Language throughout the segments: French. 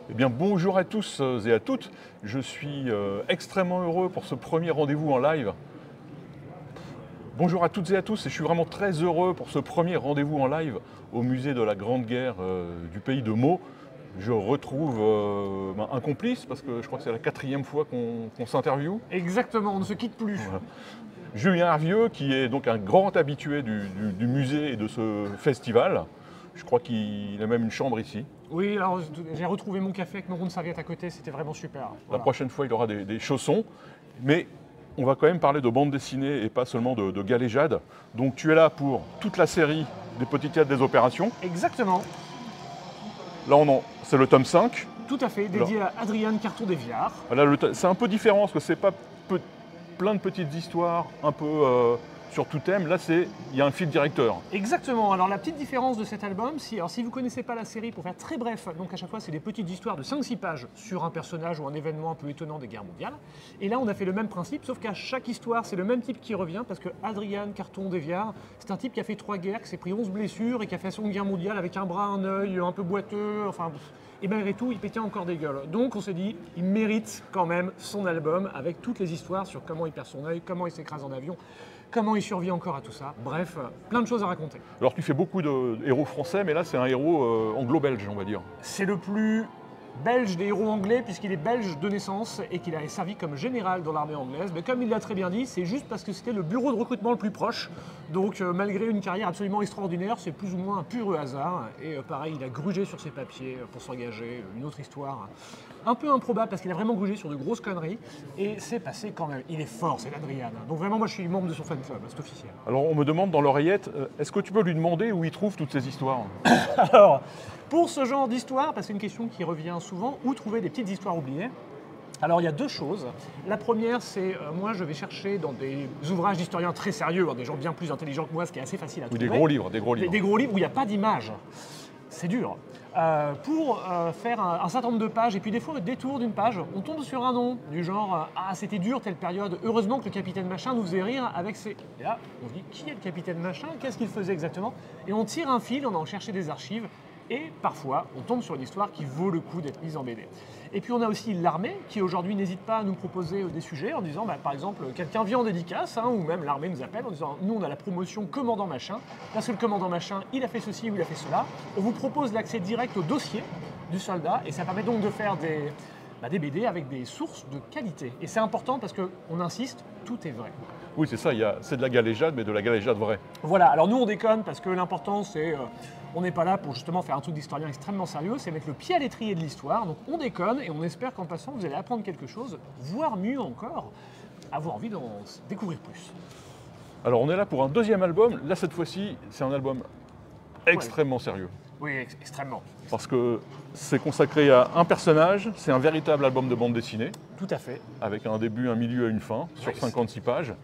Eh bien, bonjour à tous et à toutes. Je suis extrêmement heureux pour ce premier rendez-vous en live. Bonjour à toutes et à tous, et je suis vraiment très heureux pour ce premier rendez-vous en live au musée de la Grande Guerre du pays de Meaux. Je retrouve un complice, parce que je crois que c'est la 4e fois qu'on s'interviewe. Exactement, on ne se quitte plus. Voilà. Julien Hervieux, qui est donc un grand habitué du musée et de ce festival. Je crois qu'il a même une chambre ici. Oui, alors j'ai retrouvé mon café avec mon rond de serviette à côté, c'était vraiment super. La prochaine fois, il aura des chaussons. Mais on va quand même parler de bande dessinée et pas seulement de galéjade. Donc tu es là pour toute la série des Petits Théâtres des Opérations. Exactement. Là, c'est le tome 5. Tout à fait, dédié à Adriane Carton-Desviard. C'est un peu différent parce que c'est pas plein de petites histoires un peu sur tout thème. Là, il y a un fil directeur. Exactement. Alors la petite différence de cet album, si vous ne connaissez pas la série, pour faire très bref, donc à chaque fois c'est des petites histoires de 5-6 pages sur un personnage ou un événement un peu étonnant des guerres mondiales. Et là on a fait le même principe, sauf qu'à chaque histoire c'est le même type qui revient, parce que Adriane Carton-Desviard, c'est un type qui a fait 3 guerres, qui s'est pris 11 blessures et qui a fait la Seconde Guerre mondiale avec un bras, un œil, un peu boiteux, enfin... Et malgré tout, il pétait encore des gueules. Donc on s'est dit, il mérite quand même son album avec toutes les histoires sur comment il perd son œil, comment il s'écrase en avion, comment il survit encore à tout ça. Bref, plein de choses à raconter. Alors tu fais beaucoup de héros français, mais là c'est un héros anglo-belge, on va dire. C'est le plus belge des héros anglais, puisqu'il est belge de naissance et qu'il a servi comme général dans l'armée anglaise. Mais comme il l'a très bien dit, c'est juste parce que c'était le bureau de recrutement le plus proche. Donc malgré une carrière absolument extraordinaire, c'est plus ou moins un pur hasard. Et pareil, il a grugé sur ses papiers pour s'engager. Une autre histoire un peu improbable, parce qu'il a vraiment grugé sur de grosses conneries. Et c'est passé quand même. Il est fort, c'est l'Adriane. Donc vraiment, moi je suis membre de son fan club, c'est officiel. Alors on me demande dans l'oreillette, est-ce que tu peux lui demander où il trouve toutes ces histoires? Alors, pour ce genre d'histoire, parce que c'est une question qui revient souvent, où trouver des petites histoires oubliées? Alors il y a 2 choses. La première, c'est moi je vais chercher dans des ouvrages d'historiens très sérieux, des gens bien plus intelligents que moi, ce qui est assez facile à trouver. Des gros livres, des gros livres. Des gros livres où il n'y a pas d'image. C'est dur. Pour faire un certain nombre de pages, et puis des fois au détour d'une page, on tombe sur un nom, du genre ah c'était dur telle période, heureusement que le capitaine machin nous faisait rire avec ses... Et là, on se dit qui est le capitaine machin, qu'est-ce qu'il faisait exactement? Et on tire un fil, on va en chercher des archives, et parfois on tombe sur une histoire qui vaut le coup d'être mise en BD. Et puis on a aussi l'armée qui aujourd'hui n'hésite pas à nous proposer des sujets en disant par exemple quelqu'un vient en dédicace, ou même l'armée nous appelle en disant nous on a la promotion commandant machin, parce que le commandant machin il a fait ceci ou il a fait cela, on vous propose l'accès direct au dossier du soldat et ça permet donc de faire des BD avec des sources de qualité. Et c'est important parce qu'on insiste, tout est vrai. Oui, c'est ça, c'est de la galéjade, mais de la galéjade vraie. Voilà, alors nous on déconne parce que l'important c'est, on n'est pas là pour justement faire un truc d'historien extrêmement sérieux, c'est mettre le pied à l'étrier de l'histoire, donc on déconne et on espère qu'en passant vous allez apprendre quelque chose, voire mieux encore, avoir envie d'en découvrir plus. Alors on est là pour un 2e album, là cette fois-ci c'est un album extrêmement sérieux. Oui, extrêmement. Parce que c'est consacré à un personnage, c'est un véritable album de bande dessinée. Tout à fait. Avec un début, un milieu et une fin, sur 56 pages.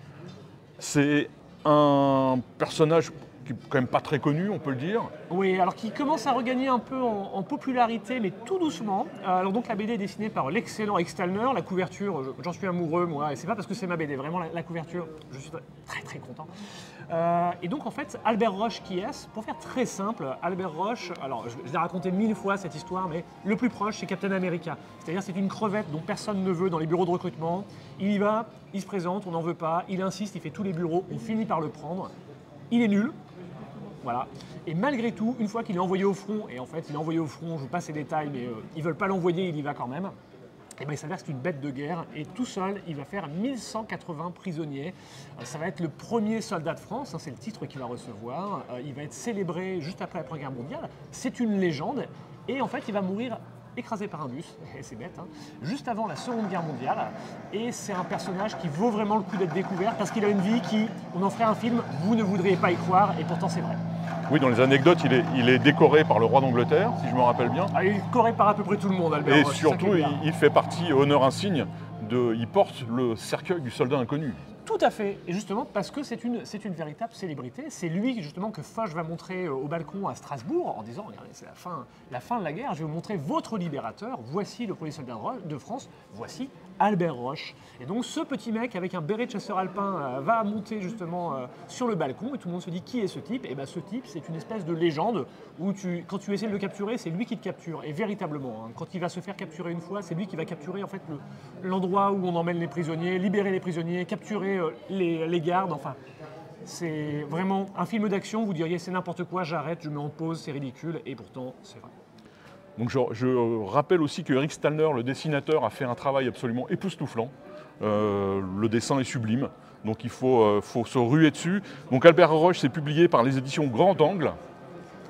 C'est un personnage qui n'est quand même pas très connu, on peut le dire. Oui, alors qui commence à regagner un peu en popularité, mais tout doucement. Alors donc la BD est dessinée par l'excellent Extalner, la couverture, j'en suis amoureux moi, et c'est pas parce que c'est ma BD, vraiment la couverture, je suis très très content. Et donc en fait, Albert Roche qui est, pour faire très simple, Albert Roche, alors je l'ai raconté 1000 fois cette histoire, mais le plus proche c'est Captain America. C'est-à-dire c'est une crevette dont personne ne veut dans les bureaux de recrutement. Il y va, il se présente, on n'en veut pas, il insiste, il fait tous les bureaux, on finit par le prendre. Il est nul. Voilà. Et malgré tout, une fois qu'il est envoyé au front, et en fait il est envoyé au front, je ne vous passe les détails, mais ils ne veulent pas l'envoyer, il y va quand même, et il s'avère que c'est une bête de guerre, et tout seul, il va faire 1180 prisonniers. Ça va être le premier soldat de France, c'est le titre qu'il va recevoir. Il va être célébré juste après la Première Guerre mondiale. C'est une légende, et en fait il va mourir écrasé par un bus, et c'est bête, juste avant la Seconde Guerre mondiale. Et c'est un personnage qui vaut vraiment le coup d'être découvert, parce qu'il a une vie qui, on en ferait un film, vous ne voudriez pas y croire, et pourtant c'est vrai. Oui, dans les anecdotes, il est décoré par le roi d'Angleterre, si je me rappelle bien. Ah, il est décoré par à peu près tout le monde, Albert Et Roche, surtout, il fait partie, honneur insigne, il porte le cercueil du soldat inconnu. Tout à fait, et justement parce que c'est une véritable célébrité. C'est lui justement que Foch va montrer au balcon à Strasbourg en disant regardez, c'est la fin de la guerre, je vais vous montrer votre libérateur, voici le premier soldat de France, voici Albert Roche. Et donc ce petit mec avec un béret de chasseur alpin va monter justement sur le balcon et tout le monde se dit qui est ce type? Et bien ce type c'est une espèce de légende où quand tu essaies de le capturer, c'est lui qui te capture. Et véritablement, hein, quand il va se faire capturer une fois, c'est lui qui va capturer en fait l'endroit où on emmène les prisonniers, libérer les prisonniers, capturer les gardes, enfin. C'est vraiment un film d'action, vous diriez c'est n'importe quoi, j'arrête, je mets en pause, c'est ridicule, et pourtant c'est vrai. Donc je rappelle aussi que Eric Stallner, le dessinateur, a fait un travail absolument époustouflant. Le dessin est sublime, donc il faut se ruer dessus. Donc Albert Roche, c'est publié par les éditions Grand Angle,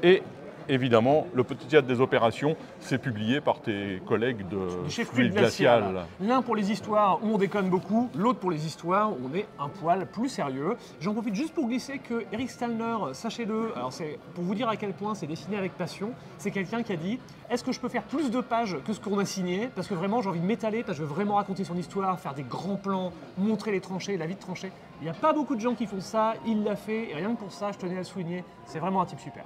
et évidemment, le Petit Théâtre des Opérations, c'est publié par tes collègues de Chez Fluide Fluide Glacial. Glacial. L'un pour les histoires où on déconne beaucoup, l'autre pour les histoires où on est un poil plus sérieux. J'en profite juste pour glisser que Eric Stallner, sachez-le, alors c'est pour vous dire à quel point c'est dessiné avec passion, c'est quelqu'un qui a dit « Est-ce que je peux faire plus de pages que ce qu'on a signé ?» Parce que vraiment, j'ai envie de m'étaler, parce que je veux vraiment raconter son histoire, faire des grands plans, montrer les tranchées, la vie de tranchée. Il n'y a pas beaucoup de gens qui font ça, il l'a fait, et rien que pour ça, je tenais à le souligner, c'est vraiment un type super.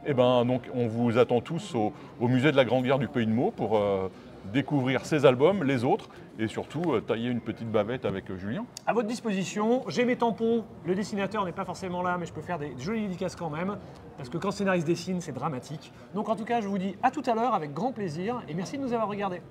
Eh ben, donc, on vous attend tous au musée de la Grande Guerre du Pays de Meaux pour découvrir ces albums, les autres, et surtout tailler une petite bavette avec Julien. À votre disposition, j'ai mes tampons, le dessinateur n'est pas forcément là, mais je peux faire des jolies dédicaces quand même, parce que quand le scénariste dessine, c'est dramatique. Donc en tout cas, je vous dis à tout à l'heure avec grand plaisir, et merci de nous avoir regardés.